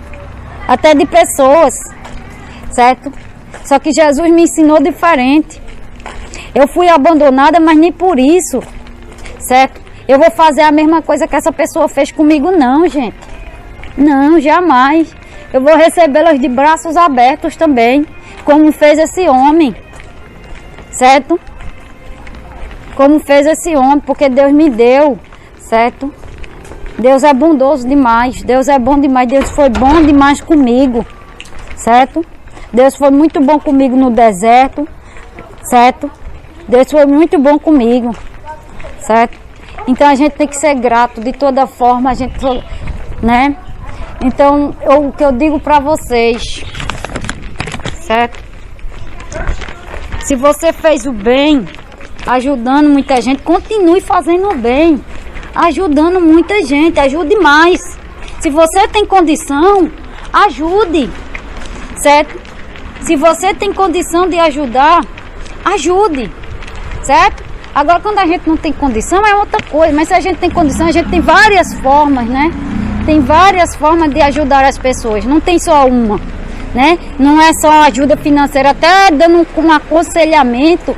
Até de pessoas, certo? Só que Jesus me ensinou diferente. Eu fui abandonada, mas nem por isso, certo? Eu vou fazer a mesma coisa que essa pessoa fez comigo, não, gente. Não, jamais. Eu vou recebê-las de braços abertos também, como fez esse homem, certo? Como fez esse homem, porque Deus me deu, certo? Deus é bondoso demais, Deus é bom demais, Deus foi bom demais comigo, certo? Deus foi muito bom comigo no deserto, certo? Deus foi muito bom comigo, certo? Então a gente tem que ser grato de toda forma, a gente, né? Então o que eu digo para vocês, certo? Se você fez o bem, ajudando muita gente, continue fazendo o bem, ajudando muita gente, ajude mais. Se você tem condição, ajude, certo? Se você tem condição de ajudar, ajude, certo? Agora, quando a gente não tem condição, é outra coisa. Mas se a gente tem condição, a gente tem várias formas, né? Tem várias formas de ajudar as pessoas. Não tem só uma, né? Não é só ajuda financeira. Até dando um aconselhamento,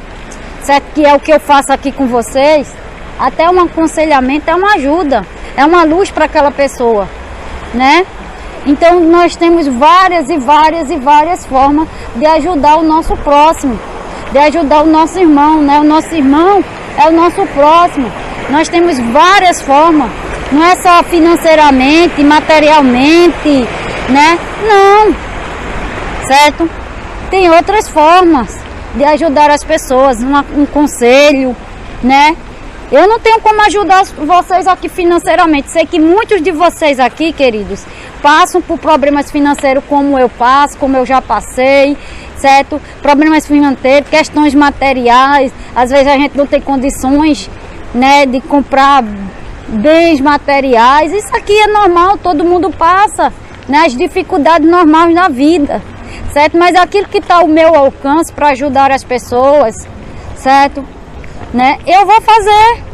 certo? Que é o que eu faço aqui com vocês. Até um aconselhamento é uma ajuda. É uma luz para aquela pessoa, né? Então, nós temos várias formas de ajudar o nosso próximo, de ajudar o nosso irmão, né? O nosso irmão é o nosso próximo. Nós temos várias formas, não é só financeiramente, materialmente, né? Não, certo? Tem outras formas de ajudar as pessoas, um conselho, né? Eu não tenho como ajudar vocês aqui financeiramente. Sei que muitos de vocês aqui, queridos, passam por problemas financeiros como eu passo, como eu já passei, certo? Problemas financeiros, questões materiais. Às vezes a gente não tem condições, né, de comprar bens materiais. Isso aqui é normal, todo mundo passa, né, as dificuldades normais da vida, certo? Mas aquilo que está ao meu alcance para ajudar as pessoas, certo? Né? Eu vou fazer,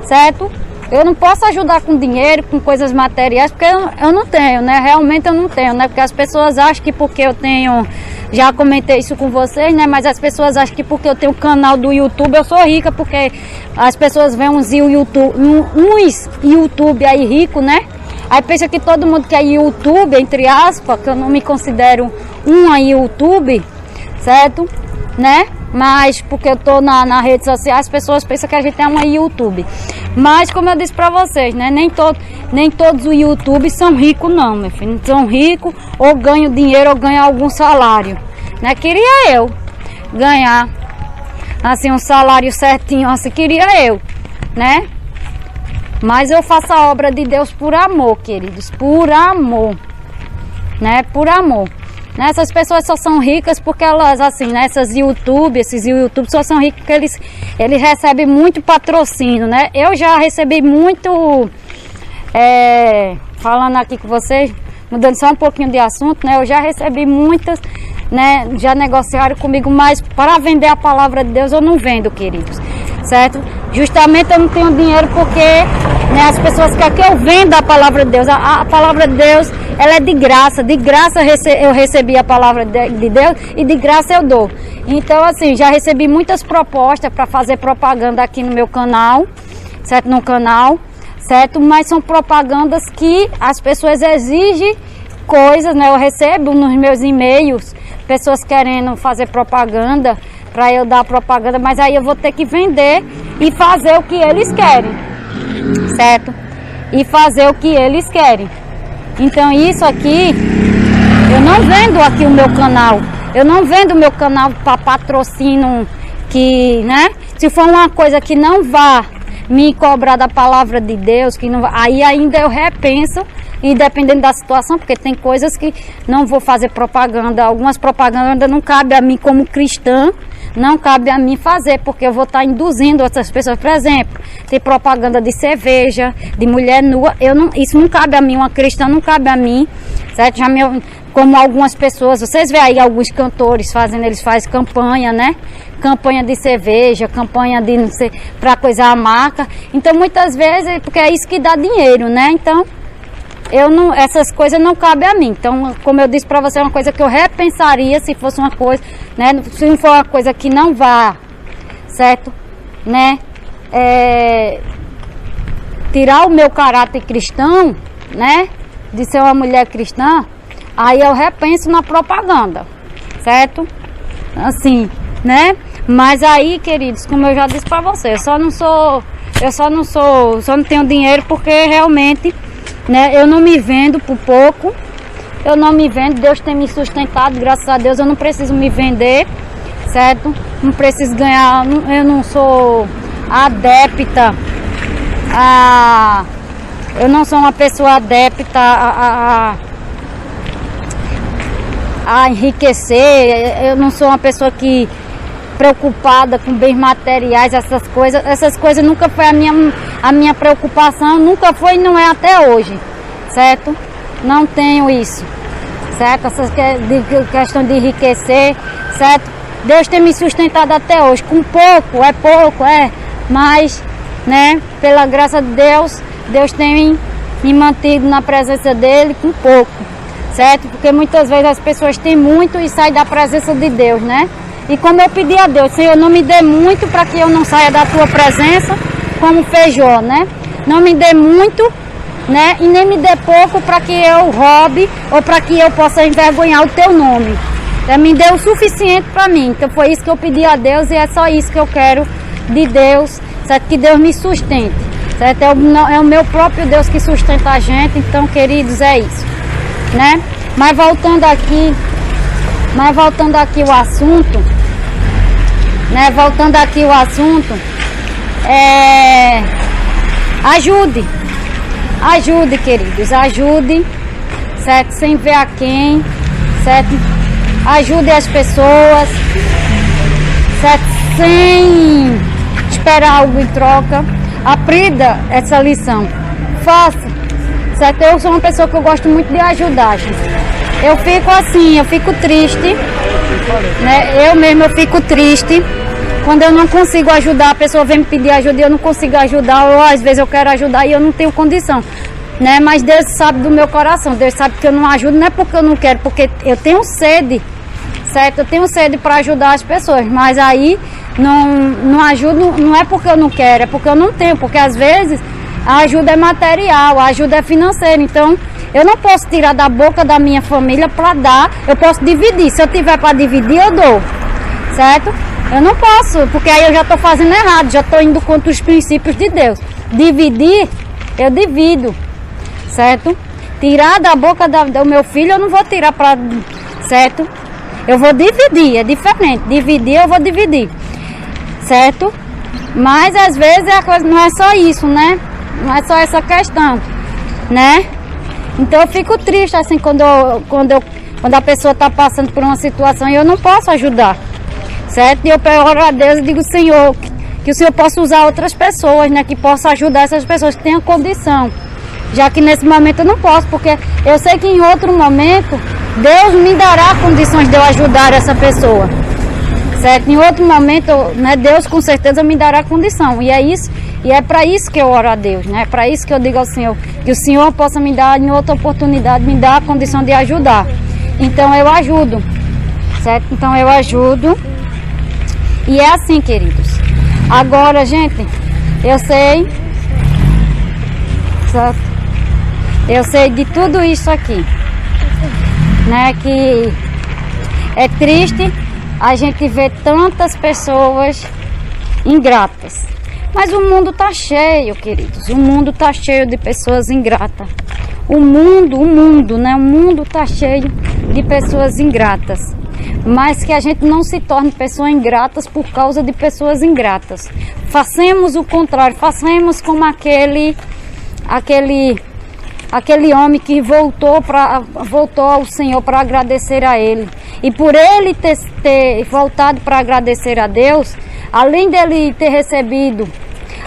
certo? Eu não posso ajudar com dinheiro, com coisas materiais, porque eu não tenho, né? Realmente eu não tenho, né? Porque as pessoas acham que porque eu tenho, já comentei isso com vocês, né? Mas as pessoas acham que porque eu tenho um canal do YouTube eu sou rica, porque as pessoas veem uns YouTube aí rico, né? Aí pensa que todo mundo que é YouTube, entre aspas, que eu não me considero uma YouTube, certo? Né? Mas porque eu tô na rede social, as pessoas pensam que a gente é uma YouTube. Mas como eu disse pra vocês, né? Nem todos os YouTube são ricos não, meu filho. São ricos ou ganham dinheiro ou ganham algum salário, né? Queria eu ganhar assim um salário certinho, assim, queria eu, né? Mas eu faço a obra de Deus por amor, queridos, por amor, né? Por amor. Essas pessoas só são ricas porque elas, assim, né? Esses YouTube só são ricos porque eles recebem muito patrocínio, né? Eu já recebi muito, falando aqui com vocês, mudando só um pouquinho de assunto, né? Eu já recebi muitas, né? Já negociaram comigo, mas para vender a palavra de Deus eu não vendo, queridos, certo? Justamente eu não tenho dinheiro porque, né, as pessoas querem que eu venda a palavra de Deus. A palavra de Deus, ela é de graça eu recebi a palavra de Deus e de graça eu dou. Então, assim, já recebi muitas propostas para fazer propaganda aqui no meu canal, certo? No canal, certo? Mas são propagandas que as pessoas exigem coisas, né? Eu recebo nos meus e-mails pessoas querendo fazer propaganda para eu dar propaganda, mas aí eu vou ter que vender e fazer o que eles querem, certo? E fazer o que eles querem. Então isso aqui, eu não vendo aqui o meu canal, eu não vendo o meu canal para patrocínio que, né? Se for uma coisa que não vá me cobrar da palavra de Deus, que não, aí ainda eu repenso, e dependendo da situação, porque tem coisas que não vou fazer propaganda, algumas propagandas não cabe a mim como cristã, não cabe a mim fazer, porque eu vou estar induzindo outras pessoas. Por exemplo, tem propaganda de cerveja, de mulher nua, isso não cabe a mim, uma cristã não cabe a mim, certo? Como algumas pessoas, vocês veem aí alguns cantores fazendo, eles fazem campanha, né? Campanha de cerveja, campanha de não sei, para coisar a marca. Então muitas vezes, porque é isso que dá dinheiro, né? Então, essas coisas não cabem a mim. Então, como eu disse para você, é uma coisa que eu repensaria se fosse uma coisa, né? Se não for uma coisa que não vá, certo? Né? Tirar o meu caráter cristão, né? De ser uma mulher cristã, aí eu repenso na propaganda, certo? Assim, né? Mas aí, queridos, como eu já disse para você, eu só não tenho dinheiro porque realmente, né, eu não me vendo por pouco, eu não me vendo, Deus tem me sustentado, graças a Deus, eu não preciso me vender, certo? Não preciso ganhar, eu não sou adepta eu não sou uma pessoa adepta a enriquecer, eu não sou uma pessoa que preocupada com bens materiais, essas coisas nunca foi a minha preocupação, nunca foi e não é até hoje, certo? Não tenho isso, certo? Essa questão de enriquecer, certo? Deus tem me sustentado até hoje, com pouco, mas, né, pela graça de Deus, Deus tem me mantido na presença dele com pouco, certo? Porque muitas vezes as pessoas têm muito e saem da presença de Deus, né? E como eu pedi a Deus, Senhor, não me dê muito para que eu não saia da tua presença, como fez Jó, né? Não me dê muito, né? E nem me dê pouco para que eu roube ou para que eu possa envergonhar o teu nome. Me dê o suficiente para mim. Então foi isso que eu pedi a Deus e é só isso que eu quero de Deus, certo? Que Deus me sustente, certo? É o meu próprio Deus que sustenta a gente. Então, queridos, é isso, né? Mas voltando aqui o assunto, né? Voltando aqui o assunto, ajude, queridos, ajude, certo? Sem ver a quem, certo? Ajude as pessoas, certo? Sem esperar algo em troca. Aprenda essa lição, faça, certo? Eu sou uma pessoa que eu gosto muito de ajudar, gente. Eu fico assim, eu fico triste, né? Eu fico triste quando eu não consigo ajudar, a pessoa vem me pedir ajuda e eu não consigo ajudar, ou às vezes eu quero ajudar e eu não tenho condição, né? Mas Deus sabe do meu coração, Deus sabe que eu não ajudo, não é porque eu não quero, porque eu tenho sede, certo? Eu tenho sede para ajudar as pessoas, mas aí não ajudo, não é porque eu não quero, é porque eu não tenho, porque às vezes a ajuda é material, a ajuda é financeira, então eu não posso tirar da boca da minha família para dar, eu posso dividir, se eu tiver para dividir eu dou, certo? Eu não posso, porque aí eu já estou fazendo errado, já estou indo contra os princípios de Deus. Dividir, eu divido, certo? Tirar da boca do meu filho eu não vou tirar para, certo? Eu vou dividir, é diferente, dividir eu vou dividir, certo? Mas às vezes a coisa não é só isso, né? Não é só essa questão, né? Então eu fico triste assim quando a pessoa está passando por uma situação e eu não posso ajudar, certo? E eu oro a Deus e digo, Senhor, que o Senhor possa usar outras pessoas, né? Que possa ajudar essas pessoas que tenham condição, já que nesse momento eu não posso, porque eu sei que em outro momento Deus me dará condições de eu ajudar essa pessoa, certo? Em outro momento, né, Deus com certeza me dará condição, e é isso. E é para isso que eu oro a Deus, né? É para isso que eu digo ao Senhor, que o Senhor possa me dar em outra oportunidade, me dar a condição de ajudar. Então eu ajudo, certo? Então eu ajudo. E é assim, queridos. Agora, gente, eu sei certo? Eu sei de tudo isso aqui, né? Que é triste a gente ver tantas pessoas ingratas. Mas o mundo tá cheio, queridos. O mundo tá cheio de pessoas ingratas. O mundo, né? O mundo tá cheio de pessoas ingratas. Mas que a gente não se torne pessoas ingratas por causa de pessoas ingratas. Façamos o contrário, façamos como aquele homem que voltou ao Senhor para agradecer a Ele. E por ele ter voltado para agradecer a Deus, além dele ter recebido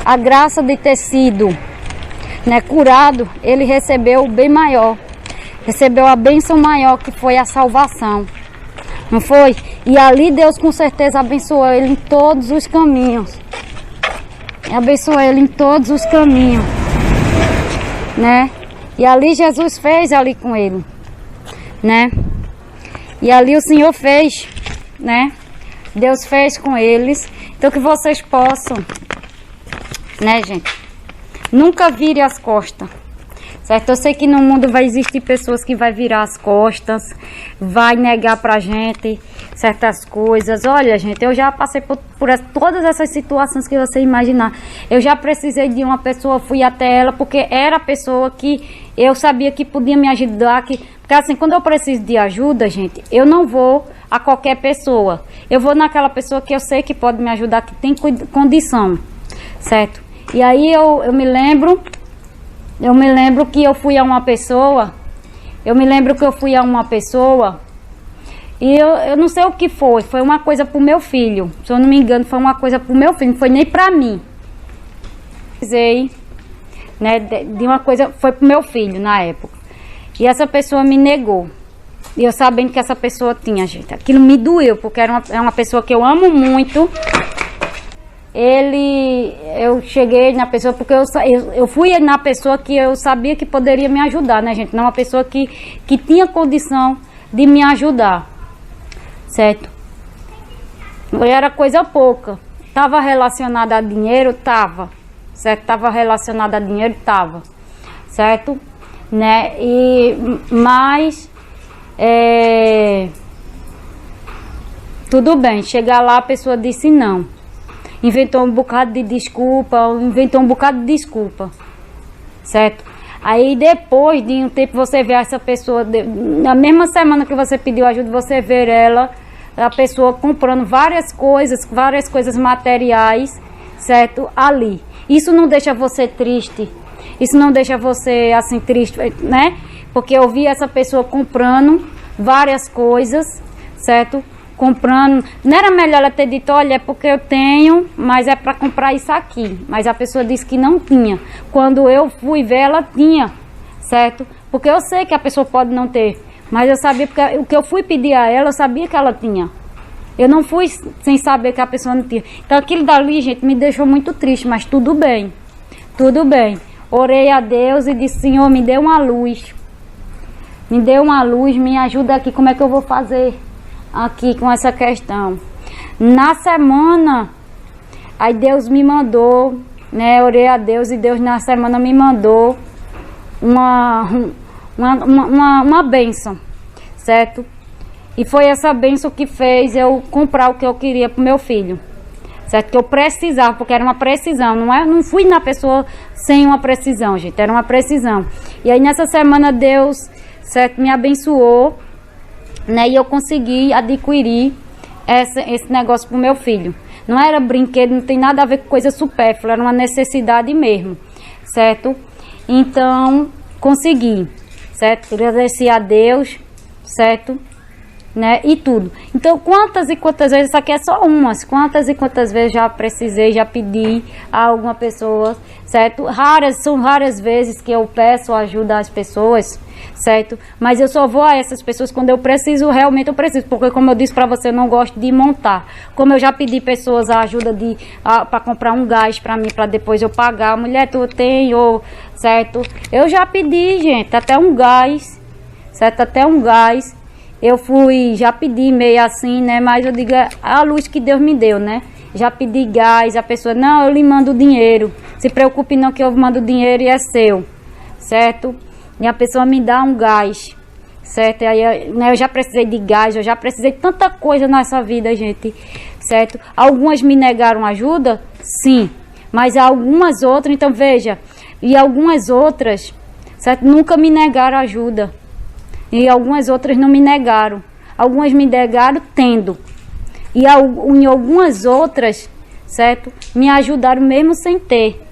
a graça de ter sido, né, curado, ele recebeu o bem maior. Recebeu a bênção maior, que foi a salvação. Não foi? E ali Deus com certeza abençoou ele em todos os caminhos. Abençoou ele em todos os caminhos, né? E ali Jesus fez ali com ele, né? E ali o Senhor fez, né? Deus fez com eles. Então que vocês possam, né, gente? Nunca vire as costas, certo? Eu sei que no mundo vai existir pessoas que vai virar as costas, vai negar pra gente certas coisas. Olha, gente, eu já passei por todas essas situações que você imaginar. Eu já precisei de uma pessoa, fui até ela, porque era a pessoa que eu sabia que podia me ajudar. Porque assim, quando eu preciso de ajuda, gente, eu não vou a qualquer pessoa. Eu vou naquela pessoa que eu sei que pode me ajudar, que tem condição, certo? E aí eu me lembro que eu fui a uma pessoa, e eu não sei o que foi uma coisa pro meu filho, se eu não me engano, foi uma coisa pro meu filho, não foi nem pra mim. Precisei, né, de uma coisa, foi pro meu filho na época, e essa pessoa me negou, e eu sabendo que essa pessoa tinha, gente, aquilo me doeu, porque é uma pessoa que eu amo muito. Eu cheguei na pessoa porque eu fui na pessoa que eu sabia que poderia me ajudar, né, gente? Não uma pessoa que tinha condição de me ajudar, certo? Era coisa pouca. Tava relacionada a dinheiro? Tava, certo? Tava relacionada a dinheiro? Tava, certo? Né? Mas tudo bem, chegar lá a pessoa disse não. Inventou um bocado de desculpa, certo? Aí depois de um tempo você vê essa pessoa, na mesma semana que você pediu ajuda, você vê a pessoa comprando várias coisas materiais, certo? Ali. Isso não deixa você triste, isso não deixa você assim triste, né? Porque eu vi essa pessoa comprando várias coisas, certo? Comprando, não era melhor ela ter dito, olha, é porque eu tenho, mas é para comprar isso aqui. Mas a pessoa disse que não tinha. Quando eu fui ver, ela tinha, certo? Porque eu sei que a pessoa pode não ter, mas eu sabia, porque o que eu fui pedir a ela, eu sabia que ela tinha. Eu não fui sem saber que a pessoa não tinha. Então aquilo dali, gente, me deixou muito triste, mas tudo bem, tudo bem. Orei a Deus e disse, Senhor, me dê uma luz. Me dê uma luz, me ajuda aqui, como é que eu vou fazer aqui com essa questão. Na semana, aí Deus me mandou, né, orei a Deus e Deus na semana me mandou uma bênção, certo? E foi essa bênção que fez eu comprar o que eu queria pro meu filho, certo? Que eu precisava, porque era uma precisão, não fui na pessoa sem uma precisão, gente, era uma precisão. E aí nessa semana Deus, certo, me abençoou, né, e eu consegui adquirir esse negócio pro meu filho. Não era brinquedo, não tem nada a ver com coisa supérflua, era uma necessidade mesmo, certo? Então, consegui, certo? Agradeci a Deus, certo? Né? E tudo. Então, quantas e quantas vezes, isso aqui é só umas, quantas e quantas vezes já precisei, já pedi a alguma pessoa, certo? São raras vezes que eu peço ajuda às pessoas, certo? Mas eu só vou a essas pessoas quando eu preciso, realmente eu preciso, porque como eu disse pra você, eu não gosto de montar. Como eu já pedi pessoas a ajuda para comprar um gás pra mim, pra depois eu pagar. Mulher, tu tem, certo? Eu já pedi, gente, até um gás, certo? Até um gás. Eu já pedi meio assim, né? Mas eu digo, é a luz que Deus me deu, né? Já pedi gás, a pessoa, não, eu lhe mando o dinheiro. Se preocupe não que eu mando o dinheiro e é seu, certo? E a pessoa me dá um gás, certo? Aí, né, eu já precisei de gás, eu já precisei de tanta coisa nessa vida, gente, certo? Algumas me negaram ajuda, sim, mas algumas outras, então veja, e algumas outras, certo? Nunca me negaram ajuda, e algumas outras não me negaram, algumas me negaram tendo, e em algumas outras, certo? Me ajudaram mesmo sem ter,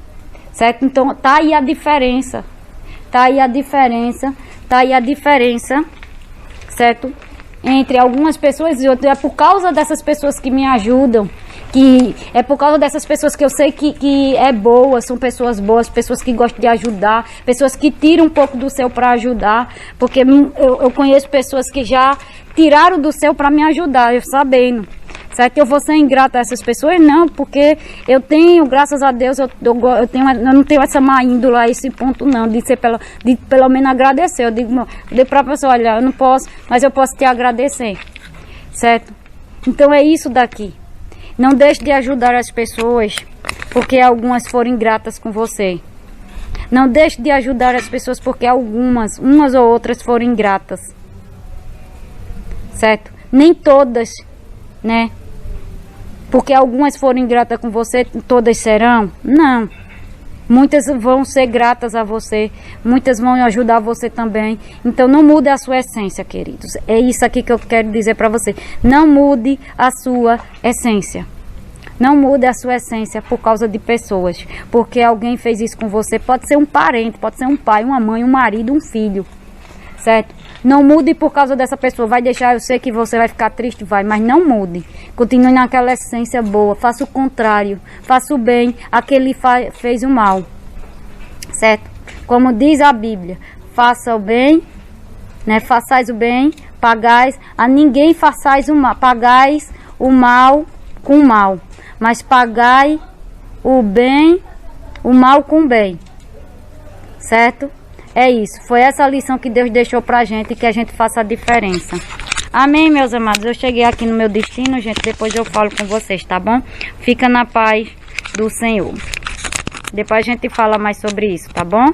certo? Então tá aí a diferença, tá aí a diferença, tá aí a diferença, certo? Entre algumas pessoas e outras. É por causa dessas pessoas que me ajudam, que é por causa dessas pessoas que eu sei que é boa, são pessoas boas, pessoas que gostam de ajudar, pessoas que tiram um pouco do seu para ajudar, porque eu conheço pessoas que já tiraram do seu para me ajudar, eu sabendo. Certo? Eu vou ser ingrata a essas pessoas? Não, porque eu tenho, graças a Deus, eu não tenho essa má índole a esse ponto não, de pelo menos agradecer. Eu digo para a pessoa, olha, eu não posso, mas eu posso te agradecer, certo? Então é isso daqui. Não deixe de ajudar as pessoas, porque algumas foram ingratas com você. Não deixe de ajudar as pessoas, porque umas ou outras foram ingratas, certo? Nem todas, né? Porque algumas foram ingratas com você, todas serão? Não. Muitas vão ser gratas a você, muitas vão ajudar você também. Então não mude a sua essência, queridos. É isso aqui que eu quero dizer para você. Não mude a sua essência. Não mude a sua essência por causa de pessoas. Porque alguém fez isso com você. Pode ser um parente, pode ser um pai, uma mãe, um marido, um filho. Certo? Não mude por causa dessa pessoa. Vai deixar, eu sei que você vai ficar triste, vai, mas não mude. Continue naquela essência boa. Faça o contrário. Faça o bem a quem lhe fez o mal. Certo? Como diz a Bíblia, faça o bem, né? Façais o bem, pagais. A ninguém façais o mal. Pagais o mal com o mal. Mas pagai o bem, o mal com o bem. Certo? É isso, foi essa lição que Deus deixou pra gente e que a gente faça a diferença. Amém, meus amados? Eu cheguei aqui no meu destino, gente, depois eu falo com vocês, tá bom? Fica na paz do Senhor. Depois a gente fala mais sobre isso, tá bom?